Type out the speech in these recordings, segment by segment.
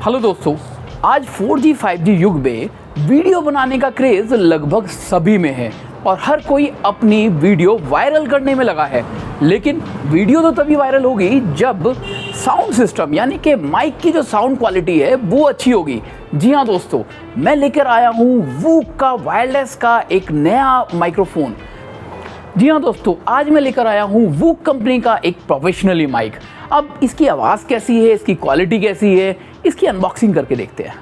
Hello दोस्तों, आज 4G 5G युग में वीडियो बनाने का क्रेज़ लगभग सभी में है और हर कोई अपनी वीडियो वायरल करने में लगा है। लेकिन वीडियो तो तभी वायरल होगी जब साउंड सिस्टम यानी कि माइक की जो साउंड क्वालिटी है वो अच्छी होगी। जी हाँ दोस्तों, मैं लेकर आया हूँ वूक का वायरलेस का एक नया माइक्रोफोन। जी हाँ दोस्तों, आज मैं लेकर आया हूँ वूक कंपनी का एक प्रोफेशनली माइक। अब इसकी आवाज़ कैसी है, इसकी क्वालिटी कैसी है, इसकी अनबॉक्सिंग करके देखते हैं।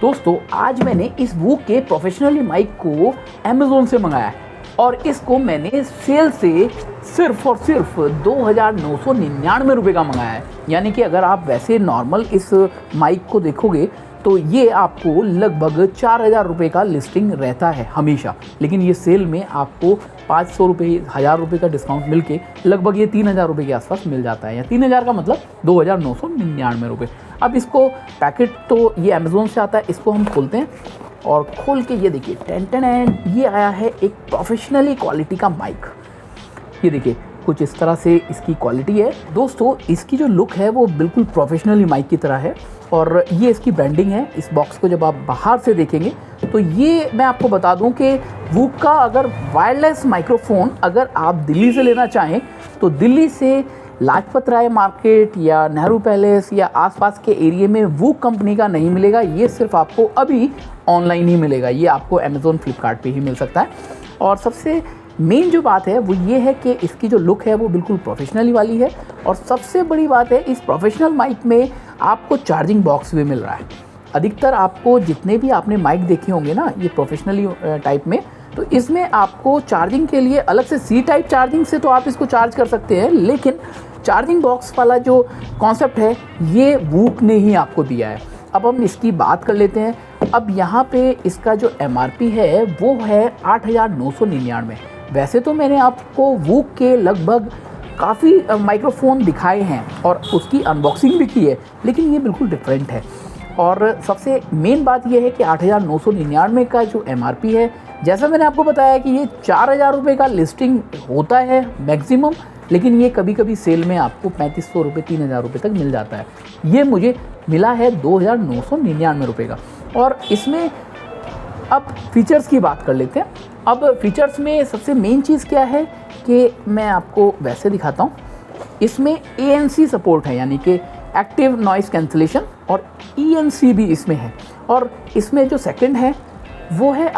दोस्तों, आज मैंने इस वूक के प्रोफेशनली माइक को अमेज़ोन से मंगाया है और इसको मैंने सेल से सिर्फ और सिर्फ 2,999 रुपये का मंगाया है। यानी कि अगर आप वैसे नॉर्मल इस माइक को देखोगे तो ये आपको लगभग 4,000 रुपये का लिस्टिंग रहता है हमेशा, लेकिन ये सेल में आपको 500 रुपये 1,000 रुपये का डिस्काउंट मिलके लगभग ये 3,000 रुपये के आसपास मिल जाता है, या 3,000 का मतलब 2,999 रुपये। अब इसको पैकेट तो ये अमेज़ोन से आता है, इसको हम खोलते हैं और खोल के ये देखिए टेन ये आया है एक प्रोफेशनली क्वालिटी का माइक। ये देखिए कुछ इस तरह से इसकी क्वालिटी है। दोस्तों, इसकी जो लुक है वो बिल्कुल प्रोफेशनली माइक की तरह है और ये इसकी ब्रांडिंग है। इस बॉक्स को जब आप बाहर से देखेंगे तो ये मैं आपको बता दूं कि वूक का अगर वायरलेस माइक्रोफोन अगर आप दिल्ली से लेना चाहें तो दिल्ली से लाजपत राय मार्केट या नेहरू पैलेस या आसपास के एरिया में वूक कंपनी का नहीं मिलेगा। ये सिर्फ आपको अभी ऑनलाइन ही मिलेगा, ये आपको अमेज़ोन फ्लिपकार्ट पे ही मिल सकता है। और सबसे मेन जो बात है वो ये है कि इसकी जो लुक है वो बिल्कुल प्रोफेशनली वाली है और सबसे बड़ी बात है इस प्रोफेशनल माइक में आपको चार्जिंग बॉक्स भी मिल रहा है। अधिकतर आपको जितने भी आपने माइक देखे होंगे ना ये प्रोफेशनली टाइप में, तो इसमें आपको चार्जिंग के लिए अलग से सी टाइप चार्जिंग से तो आप इसको चार्ज कर सकते हैं, लेकिन चार्जिंग बॉक्स वाला जो कॉन्सेप्ट है ये वूक ने ही आपको दिया है। अब हम इसकी बात कर लेते हैं। अब यहाँ पे इसका जो MRP है वो है 8,999। वैसे तो मैंने आपको वूक के लगभग काफ़ी माइक्रोफोन दिखाए हैं और उसकी अनबॉक्सिंग भी की है, लेकिन ये बिल्कुल डिफरेंट है। और सबसे मेन बात ये है कि 8,999 का जो MRP है, जैसा मैंने आपको बताया कि ये 4,000 रुपये का लिस्टिंग होता है मैक्सिमम, लेकिन ये कभी कभी सेल में आपको 3,500 रुपये 3,000 रुपये तक मिल जाता है। ये मुझे मिला है 2,999 रुपये का। और इसमें अब फीचर्स की बात कर लेते हैं। अब फीचर्स में सबसे मेन चीज़ क्या है कि मैं आपको वैसे दिखाता हूँ। इसमें ANC सपोर्ट है, यानी कि एक्टिव नॉइस कैंसिलेशन, और ENC भी इसमें है। और इसमें जो सेकंड है वो है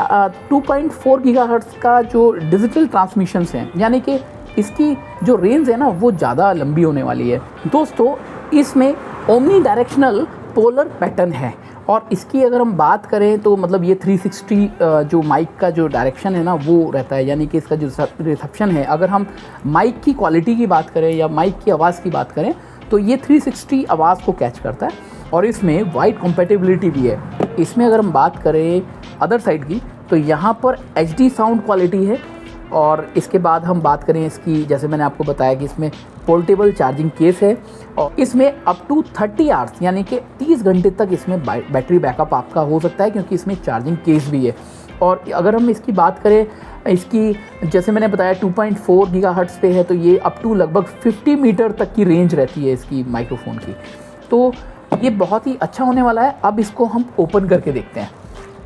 2.4 गीगाहर्ट्ज़ का जो डिजिटल ट्रांसमिशंस हैं, यानी कि इसकी जो रेंज है ना वो ज़्यादा लंबी होने वाली है। दोस्तों, इसमें ओमनी डायरेक्शनल पोलर पैटर्न है और इसकी अगर हम बात करें तो मतलब ये 360 जो माइक का जो डायरेक्शन है ना वो रहता है, यानी कि इसका जो रिसेप्शन है, अगर हम माइक की क्वालिटी की बात करें या माइक की आवाज़ की बात करें तो ये 360 आवाज़ को कैच करता है। और इसमें वाइड कंपैटिबिलिटी भी है। इसमें अगर हम बात करें अदर साइड की तो यहाँ पर HD साउंड क्वालिटी है। और इसके बाद हम बात करें इसकी, जैसे मैंने आपको बताया कि इसमें पोर्टेबल चार्जिंग केस है और इसमें अप टू 30 आवर्स यानी कि 30 घंटे तक इसमें बैटरी बैकअप आपका हो सकता है, क्योंकि इसमें चार्जिंग केस भी है। और अगर हम इसकी बात करें, इसकी जैसे मैंने बताया 2.4 गीगाहर्ट्ज़ पे है, तो ये अप टू लगभग 50 मीटर तक की रेंज रहती है इसकी माइक्रोफोन की। तो ये बहुत ही अच्छा होने वाला है। अब इसको हम ओपन करके देखते हैं।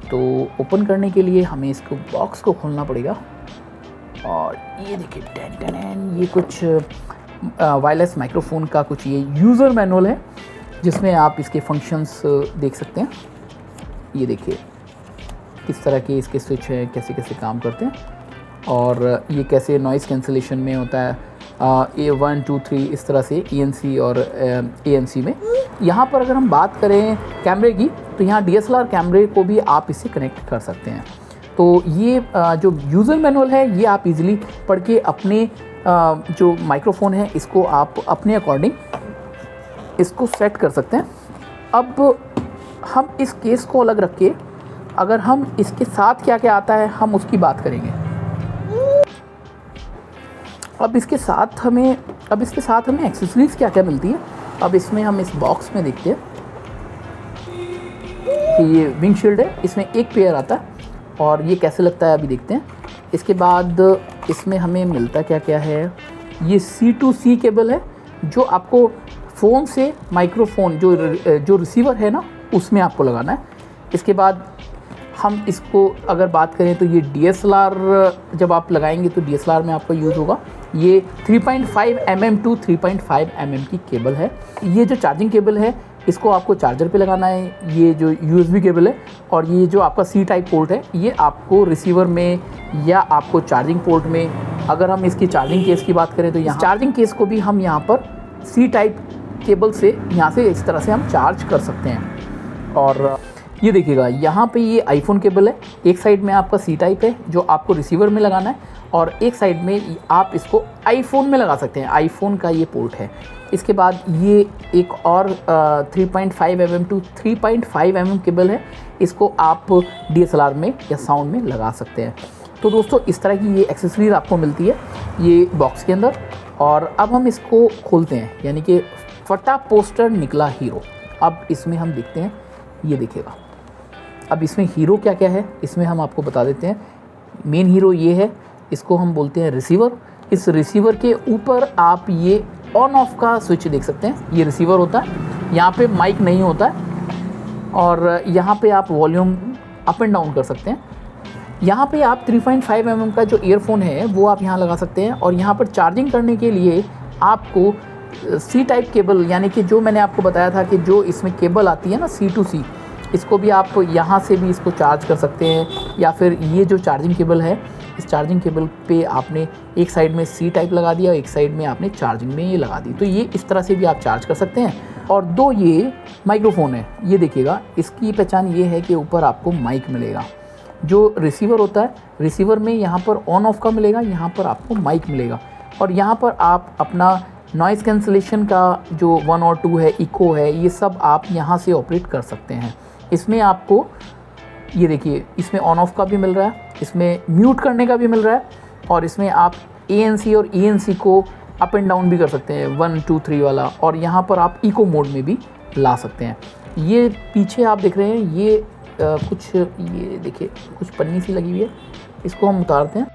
तो ओपन करने के लिए हमें इसको बॉक्स को खोलना पड़ेगा और ये देखिए टेन ये कुछ वायरलेस माइक्रोफोन का कुछ ये यूज़र मैनुअल है जिसमें आप इसके फंक्शंस देख सकते हैं। ये देखिए किस तरह के इसके स्विच हैं, कैसे कैसे काम करते हैं और ये कैसे नॉइज़ कैंसिलेशन में होता है, A1 2 3 इस तरह से ENC और ANC में। यहाँ पर अगर हम बात करें कैमरे की तो यहाँ DSLR कैमरे को भी आप इससे कनेक्ट कर सकते हैं। तो ये जो यूज़र मैनुअल है ये आप इजीली पढ़ के अपने जो माइक्रोफोन है इसको आप अपने अकॉर्डिंग इसको सेट कर सकते हैं। अब हम इस केस को अलग रख के अगर हम इसके साथ क्या क्या आता है हम उसकी बात करेंगे। अब इसके साथ हमें एक्सेसरीज़ क्या क्या मिलती है। अब इसमें हम इस बॉक्स में देखते हैं कि ये विंडशील्ड है, इसमें एक पेयर आता है और ये कैसे लगता है अभी देखते हैं। इसके बाद इसमें हमें मिलता क्या क्या है, ये C2C केबल है जो आपको फ़ोन से माइक्रोफोन जो रिसीवर है ना उसमें आपको लगाना है। इसके बाद हम इसको अगर बात करें तो ये DSLR जब आप लगाएंगे तो DSLR में आपका यूज़ होगा। ये 3.5 mm टू 3.5 mm की केबल है। ये जो चार्जिंग केबल है इसको आपको चार्जर पे लगाना है। ये जो USB केबल है और ये जो आपका C टाइप पोर्ट है ये आपको रिसीवर में या आपको चार्जिंग पोर्ट में, अगर हम इसकी चार्जिंग केस की बात करें तो यहाँ चार्जिंग केस को भी हम यहाँ पर C टाइप केबल से यहाँ से इस तरह से हम चार्ज कर सकते हैं। और ये देखिएगा यहाँ पे ये आईफोन केबल है, एक साइड में आपका C टाइप है जो आपको रिसीवर में लगाना है और एक साइड में आप इसको आईफोन में लगा सकते हैं, आईफोन का ये पोर्ट है। इसके बाद ये एक और 3.5 mm टू 3.5 mm केबल है, इसको आप DSLR में या साउंड में लगा सकते हैं। तो दोस्तों इस तरह की ये एक्सेसरीज आपको मिलती है ये बॉक्स के अंदर। और अब हम इसको खोलते हैं, यानी कि फटा पोस्टर निकला हीरो। अब इसमें हम देखते हैं, ये देखिएगा अब इसमें हीरो क्या क्या है इसमें हम आपको बता देते हैं। मेन हीरो ये है, इसको हम बोलते हैं रिसीवर। इस रिसीवर के ऊपर आप ये ऑन ऑफ का स्विच देख सकते हैं, ये रिसीवर होता है, यहाँ पे माइक नहीं होता है और यहाँ पे आप वॉल्यूम अप एंड डाउन कर सकते हैं। यहाँ पे आप 3.5 mm का जो ईयरफोन है वो आप यहाँ लगा सकते हैं और यहाँ पर चार्जिंग करने के लिए आपको C टाइप केबल, यानी कि जो मैंने आपको बताया था कि जो इसमें केबल आती है ना C to C, इसको भी आप यहाँ से भी इसको चार्ज कर सकते हैं। या फिर ये जो चार्जिंग केबल है इस चार्जिंग केबल पे आपने एक साइड में C टाइप लगा दिया, एक साइड में आपने चार्जिंग में ये लगा दी, तो ये इस तरह से भी आप चार्ज कर सकते हैं। और दो ये माइक्रोफोन है, ये देखिएगा इसकी पहचान ये है कि ऊपर आपको माइक मिलेगा। जो रिसीवर होता है रिसीवर में यहाँ पर ऑन ऑफ का मिलेगा, यहाँ पर आपको माइक मिलेगा और यहाँ पर आप अपना नॉइज़ कैंसलेशन का जो 1 और 2 है, इको है, ये सब आप यहाँ से ऑपरेट कर सकते हैं। इसमें आपको ये देखिए इसमें ऑन ऑफ का भी मिल रहा है, इसमें म्यूट करने का भी मिल रहा है और इसमें आप ANC और ENC को अप एंड डाउन भी कर सकते हैं 1 2 3 वाला, और यहाँ पर आप इको मोड में भी ला सकते हैं। ये पीछे आप देख रहे हैं ये कुछ ये देखिए कुछ पन्नी सी लगी हुई है, इसको हम उतारते हैं।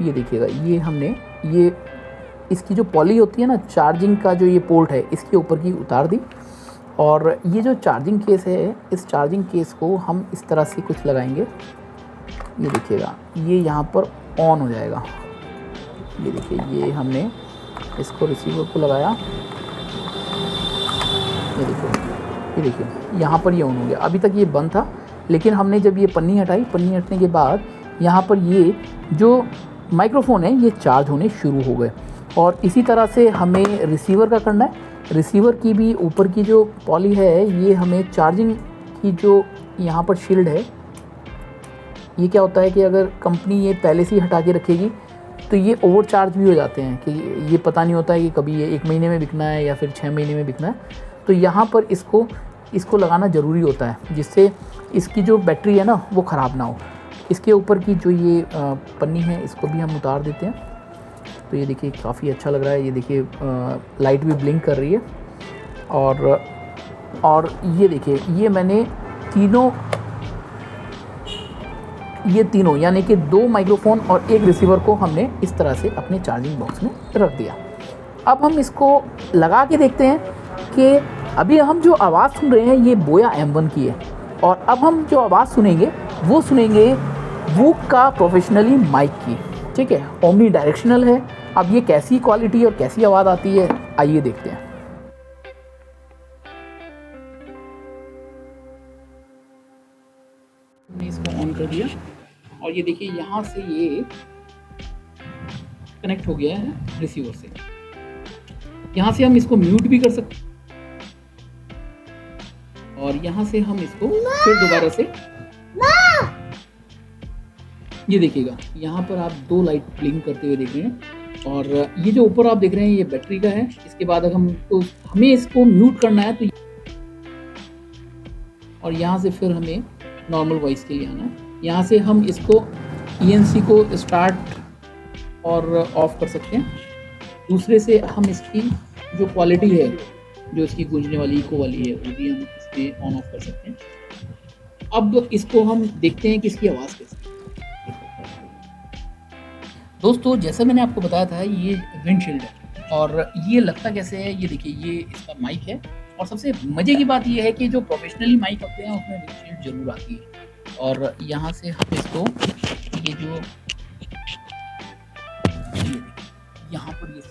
ये देखिएगा ये हमने ये इसकी जो पॉली होती है ना चार्जिंग का जो ये पोर्ट है इसके ऊपर की उतार दी। और ये जो चार्जिंग केस है इस चार्जिंग केस को हम इस तरह से कुछ लगाएंगे, ये देखिएगा ये यहाँ पर ऑन हो जाएगा। ये देखिए ये हमने इसको रिसीवर को लगाया, ये देखिए यहाँ पर ये ऑन हो गया। अभी तक ये बंद था लेकिन हमने जब ये पन्नी हटाई, पन्नी हटने के बाद यहाँ पर ये जो माइक्रोफोन है ये चार्ज होने शुरू हो गए। और इसी तरह से हमें रिसीवर का करना है। रिसीवर की भी ऊपर की जो पॉली है ये हमें चार्जिंग की जो यहाँ पर शील्ड है, ये क्या होता है कि अगर कंपनी ये पहले से ही हटा के रखेगी तो ये ओवर चार्ज भी हो जाते हैं कि ये पता नहीं होता है कि कभी ये 1 महीने में बिकना है या फिर 6 महीने में बिकना है। तो यहाँ पर इसको लगाना ज़रूरी होता है जिससे इसकी जो बैटरी है ना वो ख़राब ना हो। इसके ऊपर की जो ये पन्नी है इसको भी हम उतार देते हैं। तो ये देखिए काफ़ी अच्छा लग रहा है, ये देखिए लाइट भी ब्लिंक कर रही है। और ये देखिए ये मैंने तीनों यानी कि 2 माइक्रोफोन और 1 रिसीवर को हमने इस तरह से अपने चार्जिंग बॉक्स में रख दिया। अब हम इसको लगा के देखते हैं कि अभी हम जो आवाज़ सुन रहे हैं ये बोया M1 की है और अब हम जो आवाज़ सुनेंगे वो सुनेंगे वूक का प्रोफेशनली माइक की, ठीक है, ओमनी डायरेक्शनल है। अब ये कैसी क्वालिटी और कैसी आवाज़ आती है आइए देखते हैं। मैंने इसको ऑन कर दिया और ये देखिए यहाँ से ये कनेक्ट हो गया है रिसीवर से। यहाँ से हम इसको म्यूट भी कर सकते और यहाँ से हम इसको फिर दोबारा से ये देखिएगा यहाँ पर आप 2 लाइट ब्लिंक करते हुए देख रहे हैं। और ये जो ऊपर आप देख रहे हैं ये बैटरी का है। इसके बाद अगर हमें इसको म्यूट करना है तो और यहाँ से फिर हमें नॉर्मल वॉइस के लिए आना है। यहाँ से हम इसको ENC को स्टार्ट और ऑफ कर सकते हैं। दूसरे से हम इसकी जो क्वालिटी है जो इसकी गूंजने वाली इको वाली है वो भी हम इसमें ऑन ऑफ कर सकते हैं। अब इसको हम देखते हैं कि इसकी आवाज़ कैसी है। दोस्तों जैसे मैंने आपको बताया था ये विंडशील्ड है और ये लगता कैसे है, ये देखिए ये इसका माइक है। और सबसे मज़े की बात ये है कि जो प्रोफेशनली माइक होते हैं उसमें विंडशील्ड ज़रूर आती है। और यहाँ से हम इसको ये जो ये देखिए यहाँ पर ये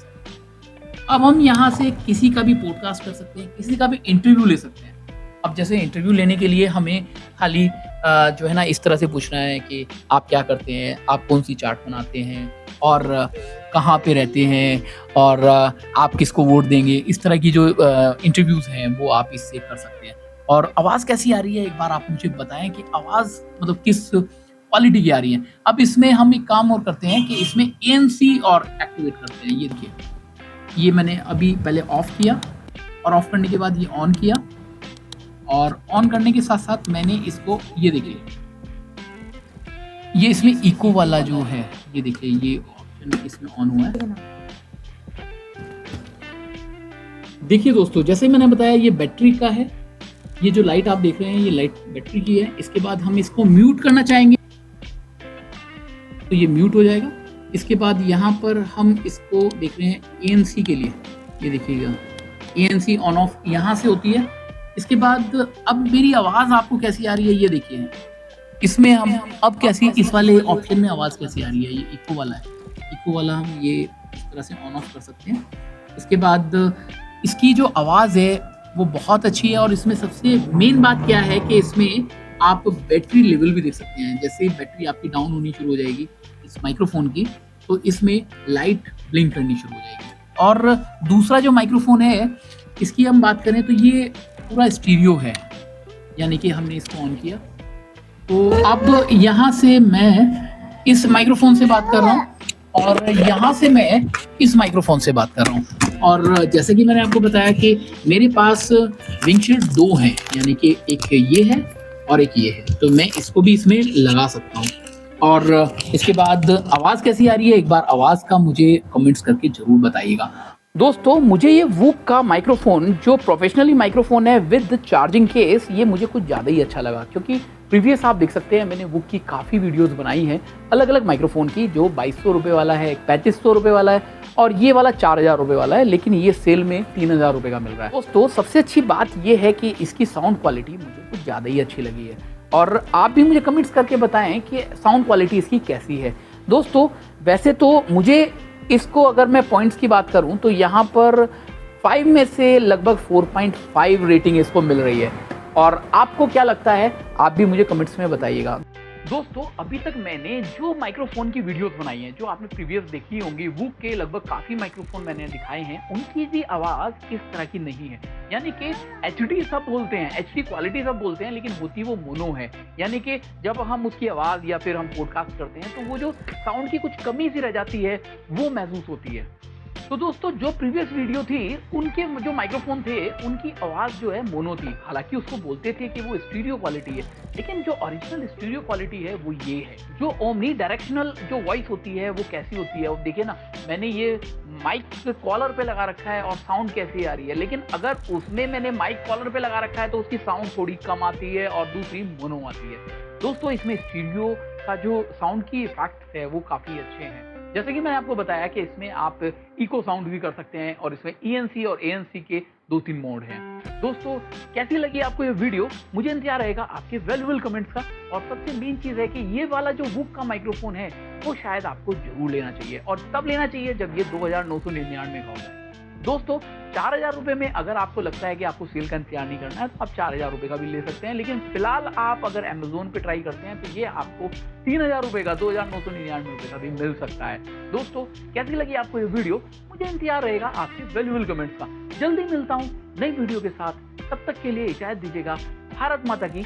अब हम यहाँ से किसी का भी पॉडकास्ट कर सकते हैं, किसी का भी इंटरव्यू ले सकते हैं। अब जैसे इंटरव्यू लेने के लिए हमें खाली जो है ना इस तरह से पूछना है कि आप क्या करते हैं, आप कौन सी चार्ट बनाते हैं और कहाँ पे रहते हैं और आप किसको वोट देंगे। इस तरह की जो इंटरव्यूज़ हैं वो आप इससे कर सकते हैं। और आवाज़ कैसी आ रही है एक बार आप मुझे बताएं कि आवाज़ मतलब किस क्वालिटी की आ रही है। अब इसमें हम एक काम और करते हैं कि इसमें ANC और एक्टिवेट करते हैं। ये देखिए ये मैंने अभी पहले ऑफ किया और ऑफ करने के बाद ये ऑन किया और ऑन करने के साथ साथ मैंने इसको ये देखिए ये इसमें इको वाला जो है ये देखिए ये ऑप्शन इसमें ऑन हुआ है। देखिए दोस्तों जैसे मैंने बताया ये बैटरी का है। ये जो लाइट आप देख रहे हैं ये लाइट बैटरी की है। इसके बाद हम इसको म्यूट करना चाहेंगे तो ये म्यूट हो जाएगा। इसके बाद यहाँ पर हम इसको देख रहे हैं ANC के लिए, ये देखिएगा ANC ऑन ऑफ यहाँ से होती है। इसके बाद अब मेरी आवाज़ आपको कैसी आ रही है ये देखिए इसमें हम अब कैसी इस वाले ऑप्शन में आवाज़ कैसी आ रही है। ये इको वाला है, इको वाला हम ये इस तरह से ऑन ऑफ कर सकते हैं। इसके बाद इसकी जो आवाज़ है वो बहुत अच्छी है और इसमें सबसे मेन बात क्या है कि इसमें आप बैटरी लेवल भी देख सकते हैं। जैसे ही बैटरी आपकी डाउन होनी शुरू हो जाएगी इस माइक्रोफोन की तो इसमें लाइट ब्लिंक करनी शुरू हो जाएगी। और दूसरा जो माइक्रोफोन है इसकी हम बात करें तो ये पूरा स्टीरियो है, यानी कि हमने इसको ऑन किया तो अब यहाँ से मैं इस माइक्रोफोन से बात कर रहा हूँ और यहाँ से मैं इस माइक्रोफोन से बात कर रहा हूँ। और जैसे कि मैंने आपको बताया कि मेरे पास विंडशील्ड 2 हैं, यानी कि एक ये है और एक ये है, तो मैं इसको भी इसमें लगा सकता हूँ। और इसके बाद आवाज़ कैसी आ रही है एक बार आवाज़ का मुझे कमेंट्स करके ज़रूर बताइएगा। दोस्तों मुझे ये वूक का माइक्रोफोन जो प्रोफेशनली माइक्रोफोन है विद चार्जिंग केस ये मुझे कुछ ज़्यादा ही अच्छा लगा, क्योंकि प्रीवियस आप देख सकते हैं मैंने वूक की काफ़ी वीडियोस बनाई हैं अलग अलग माइक्रोफोन की, जो 2200 रुपये वाला है, 3500 रुपये वाला है और ये वाला 4000 रुपये वाला है, लेकिन ये सेल में 3000 रुपये का मिल रहा है। दोस्तों सबसे अच्छी बात ये है कि इसकी साउंड क्वालिटी मुझे कुछ ज़्यादा ही अच्छी लगी है और आप भी मुझे कमेंट्स करके बताएं कि साउंड क्वालिटी इसकी कैसी है। दोस्तों वैसे तो मुझे इसको अगर मैं पॉइंट्स की बात करूं तो यहाँ पर 5 में से लगभग 4.5 रेटिंग इसको मिल रही है। और आपको क्या लगता है आप भी मुझे कमेंट्स में बताइएगा। दोस्तों अभी तक मैंने जो माइक्रोफोन की वीडियोस बनाई हैं, जो आपने प्रीवियस देखी होंगी, वूक के लगभग काफ़ी माइक्रोफोन मैंने दिखाए हैं, उनकी भी आवाज़ इस तरह की नहीं है। यानी कि HD सब बोलते हैं, HD क्वालिटी सब बोलते हैं, लेकिन होती वो मोनो है। यानी कि जब हम उसकी आवाज़ या फिर हम पॉडकास्ट करते हैं तो वो जो साउंड की कुछ कमी सी रह जाती है वो महसूस होती है। तो दोस्तों जो प्रीवियस वीडियो थी उनके जो माइक्रोफोन थे उनकी आवाज़ जो है मोनो थी, हालांकि उसको बोलते थे कि वो स्टीरियो क्वालिटी है, लेकिन जो ओरिजिनल स्टीरियो क्वालिटी है वो ये है। जो ओमनी डायरेक्शनल जो वॉइस होती है वो कैसी होती है, अब देखिए ना मैंने ये माइक कॉलर पे लगा रखा है और साउंड कैसी आ रही है, लेकिन अगर उसमें मैंने माइक कॉलर पे लगा रखा है तो उसकी साउंड थोड़ी कम आती है और दूसरी मोनो आती है। दोस्तों इसमें स्टीरियो का जो साउंड की इफेक्ट है वो काफ़ी अच्छे हैं। जैसे कि मैंने आपको बताया कि इसमें आप इको साउंड भी कर सकते हैं और इसमें ENC और ANC के 2-3 मोड हैं। दोस्तों कैसी लगी आपको ये वीडियो, मुझे इंतजार रहेगा आपके वैल्यूएबल कमेंट्स का। और सबसे मेन चीज़ है कि ये वाला जो वूक का माइक्रोफोन है वो शायद आपको जरूर लेना चाहिए, और तब लेना चाहिए जब ये 2999 का होगा। दोस्तों 4000 रुपये में अगर आपको लगता है कि आपको सेल का इंतजार नहीं करना है तो आप 4000 रुपये का भी ले सकते हैं, लेकिन फिलहाल आप अगर अमेजोन पे ट्राई करते हैं तो ये आपको 3000 रुपये का 2999 रुपये का भी मिल सकता है। दोस्तों कैसी लगी आपको ये वीडियो, मुझे इंतजार रहेगा आपके वैल्यूएबल कमेंट्स का। जल्दी मिलता हूँ नई वीडियो के साथ, तब तक के लिए इजाजत दीजिएगा। भारत माता की